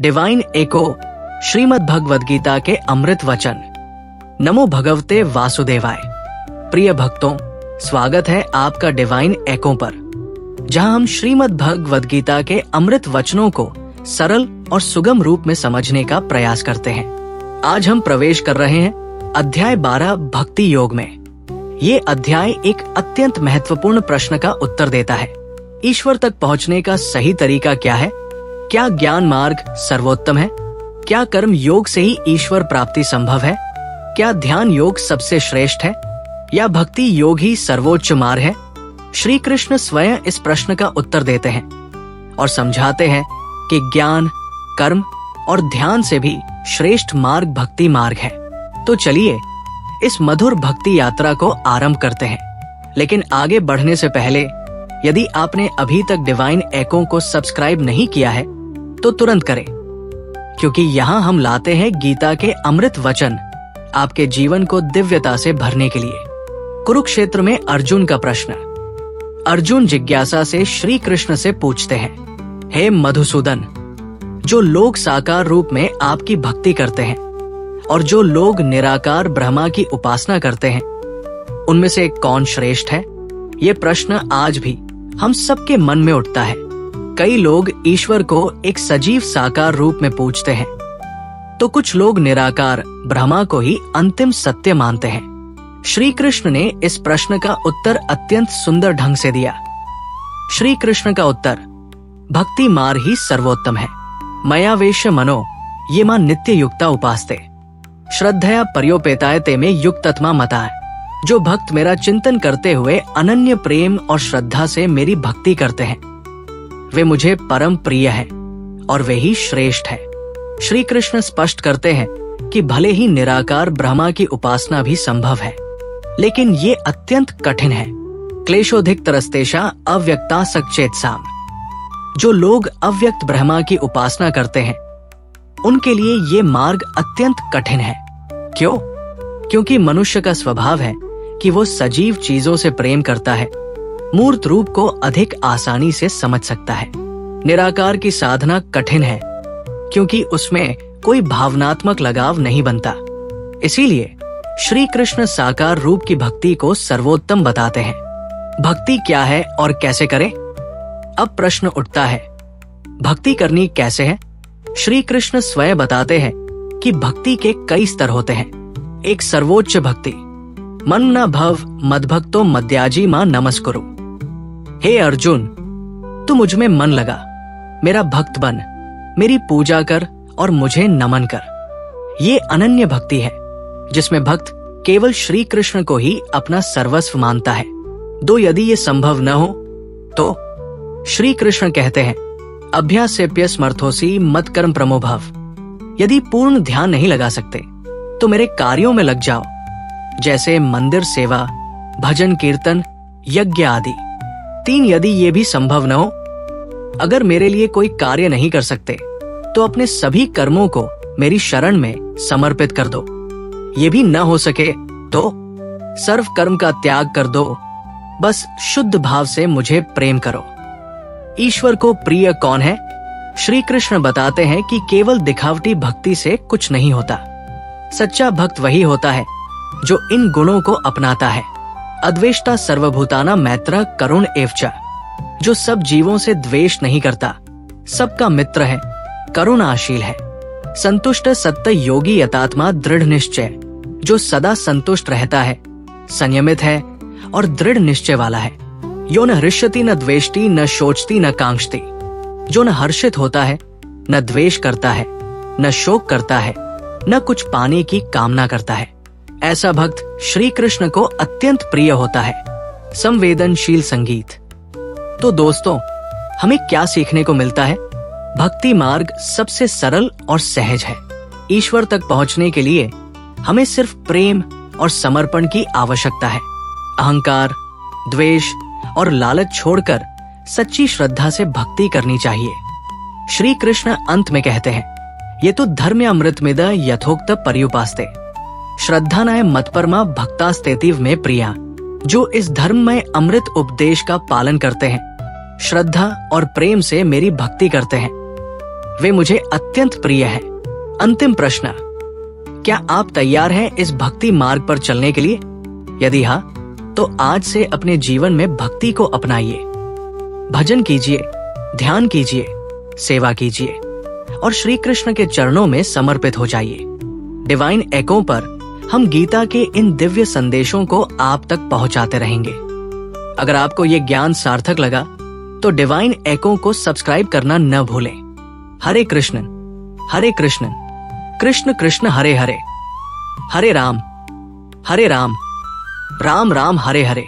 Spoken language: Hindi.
डिवाइन एको श्रीमद् भगवद गीता के अमृत वचन। नमो भगवते वासुदेवाय। प्रिय भक्तों, स्वागत है आपका डिवाइन एको पर, जहां हम श्रीमद् भगवद गीता के अमृत वचनों को सरल और सुगम रूप में समझने का प्रयास करते हैं। आज हम प्रवेश कर रहे हैं अध्याय 12 भक्ति योग में। ये अध्याय एक अत्यंत महत्वपूर्ण प्रश्न का उत्तर देता है। ईश्वर तक पहुंचने का सही तरीका क्या है? क्या ज्ञान मार्ग सर्वोत्तम है? क्या कर्म योग से ही ईश्वर प्राप्ति संभव है? क्या ध्यान योग सबसे श्रेष्ठ है या भक्ति योग ही सर्वोच्च मार्ग है? श्री कृष्ण स्वयं इस प्रश्न का उत्तर देते हैं और समझाते हैं कि ज्ञान, कर्म और ध्यान से भी श्रेष्ठ मार्ग भक्ति मार्ग है। तो चलिए इस मधुर भक्ति यात्रा को आरंभ करते हैं। लेकिन आगे बढ़ने से पहले यदि आपने अभी तक डिवाइन एको को सब्सक्राइब नहीं किया है तो तुरंत करें, क्योंकि यहाँ हम लाते हैं गीता के अमृत वचन आपके जीवन को दिव्यता से भरने के लिए। कुरुक्षेत्र में अर्जुन का प्रश्न। अर्जुन जिज्ञासा से श्री कृष्ण से पूछते हैं, हे मधुसूदन, जो लोग साकार रूप में आपकी भक्ति करते हैं और जो लोग निराकार ब्रह्मा की उपासना करते हैं, उनमें से कौन श्रेष्ठ है? ये प्रश्न आज भी हम सबके मन में उठता है। कई लोग ईश्वर को एक सजीव साकार रूप में पूजते हैं, तो कुछ लोग निराकार ब्रह्मा को ही अंतिम सत्य मानते हैं। श्री कृष्ण ने इस प्रश्न का उत्तर अत्यंत सुंदर ढंग से दिया। श्री कृष्ण का उत्तर, भक्ति मार्ग ही सर्वोत्तम है। मया वेश मनो ये मां नित्य युक्ता उपासते, श्रद्धया पर्योपेतायते में युक्तत्मा मता है। जो भक्त मेरा चिंतन करते हुए अनन्य प्रेम और श्रद्धा से मेरी भक्ति करते हैं, वे मुझे परम प्रिय है और वे ही श्रेष्ठ है। श्री कृष्ण स्पष्ट करते हैं कि भले ही निराकार ब्रह्मा की उपासना भी संभव है, लेकिन ये अत्यंत कठिन है। क्लेशोधिक तरस्तेषा अव्यक्ता सचेतसाम। जो लोग अव्यक्त ब्रह्मा की उपासना करते हैं, उनके लिए ये मार्ग अत्यंत कठिन है। क्यों? क्योंकि मनुष्य का स्वभाव है कि वो सजीव चीजों से प्रेम करता है, मूर्त रूप को अधिक आसानी से समझ सकता है। निराकार की साधना कठिन है क्योंकि उसमें कोई भावनात्मक लगाव नहीं बनता। इसीलिए श्री कृष्ण साकार रूप की भक्ति को सर्वोत्तम बताते हैं। भक्ति क्या है और कैसे करें? अब प्रश्न उठता है, भक्ति करनी कैसे है? श्री कृष्ण स्वयं बताते हैं कि भक्ति के कई स्तर होते हैं। एक सर्वोच्च भक्ति, मन न भव मद्भक्तो मद्याजी मां नमस्कुरु। हे अर्जुन, तू मुझ में मन लगा, मेरा भक्त बन, मेरी पूजा कर और मुझे नमन कर। ये अनन्य भक्ति है जिसमें भक्त केवल श्री कृष्ण को ही अपना सर्वस्व मानता है। दो यदि ये संभव न हो तो श्री कृष्ण कहते हैं, अभ्यासेप्य समर्थोसी मत कर्म प्रमोभव। यदि पूर्ण ध्यान नहीं लगा सकते तो मेरे कार्यों में लग जाओ, जैसे मंदिर सेवा, भजन कीर्तन, यज्ञ आदि। 3 यदि ये भी संभव न हो, अगर मेरे लिए कोई कार्य नहीं कर सकते तो अपने सभी कर्मों को मेरी शरण में समर्पित कर दो। ये भी न हो सके तो सर्व कर्म का त्याग कर दो, बस शुद्ध भाव से मुझे प्रेम करो। ईश्वर को प्रिय कौन है? श्री कृष्ण बताते हैं कि केवल दिखावटी भक्ति से कुछ नहीं होता। सच्चा भक्त वही होता है जो इन गुणों को अपनाता है। अद्वेष्टा सर्वभूताना मैत्र करुण एवच। जो सब जीवों से द्वेष नहीं करता, सबका मित्र है, करुणाशील है। संतुष्ट सत्य योगी यतात्मा दृढ़ निश्चय। जो सदा संतुष्ट रहता है, संयमित है और दृढ़ निश्चय वाला है। यो न हृष्यति न द्वेष्टि न शोचति न कांक्षति। जो न हर्षित होता है, न द्वेष करता है, न शोक करता है, न कुछ पाने की कामना करता है। ऐसा भक्त श्री कृष्ण को अत्यंत प्रिय होता है। संवेदनशील संगीत। तो दोस्तों, हमें क्या सीखने को मिलता है? भक्ति मार्ग सबसे सरल और सहज है। ईश्वर तक पहुंचने के लिए हमें सिर्फ प्रेम और समर्पण की आवश्यकता है। अहंकार, द्वेष और लालच छोड़कर सच्ची श्रद्धा से भक्ति करनी चाहिए। श्री कृष्ण अंत में कहते हैं, ये तो धर्म अमृतमिद यथोक्त पर्युपास्ते, श्रद्धानाय मत्परमा भक्तास्तेतिव में प्रिया। जो इस धर्म में अमृत उपदेश का पालन करते हैं, श्रद्धा और प्रेम से मेरी भक्ति करते हैं, वे मुझे अत्यंत प्रिय है। अंतिम प्रश्न, क्या आप तैयार हैं इस भक्ति मार्ग पर चलने के लिए? यदि हाँ, तो आज से अपने जीवन में भक्ति को अपनाइए। भजन कीजिए, ध्यान कीजिए, सेवा कीजिए और श्री कृष्ण के चरणों में समर्पित हो जाइए। डिवाइन एको पर हम गीता के इन दिव्य संदेशों को आप तक पहुंचाते रहेंगे। अगर आपको ये ज्ञान सार्थक लगा तो डिवाइन एको को सब्सक्राइब करना न भूलें। हरे कृष्ण कृष्ण कृष्ण हरे हरे, हरे राम राम राम हरे हरे।